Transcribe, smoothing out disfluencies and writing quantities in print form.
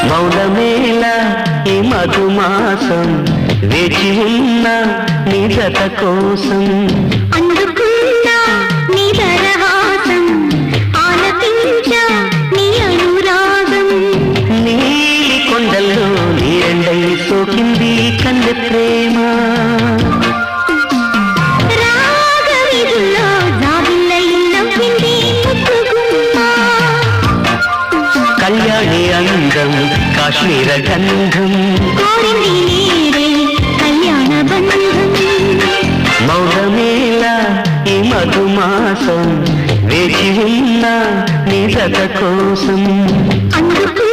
మౌనమేళ ఈ మధుమాసం వేచి ఉన్న నీ జత కోసం అందుకున్నా నీ దరహాసం ఆలపించా నీ అనురాగం నీలి కొండల్లో నీరండై సోకింది కన్నె ప్రేమ రాగవిధుల్లో జాబిల్లై నవ్వింది ముద్దుగుమ్మ కళ్యాణి అందం కాశ్మీర గంధం కోరింది నీరే కళ్యాణ బంధం మౌనమేళ ఈ మధుమాసం వేచి ఉన్న నీ జత కోసం అందుకు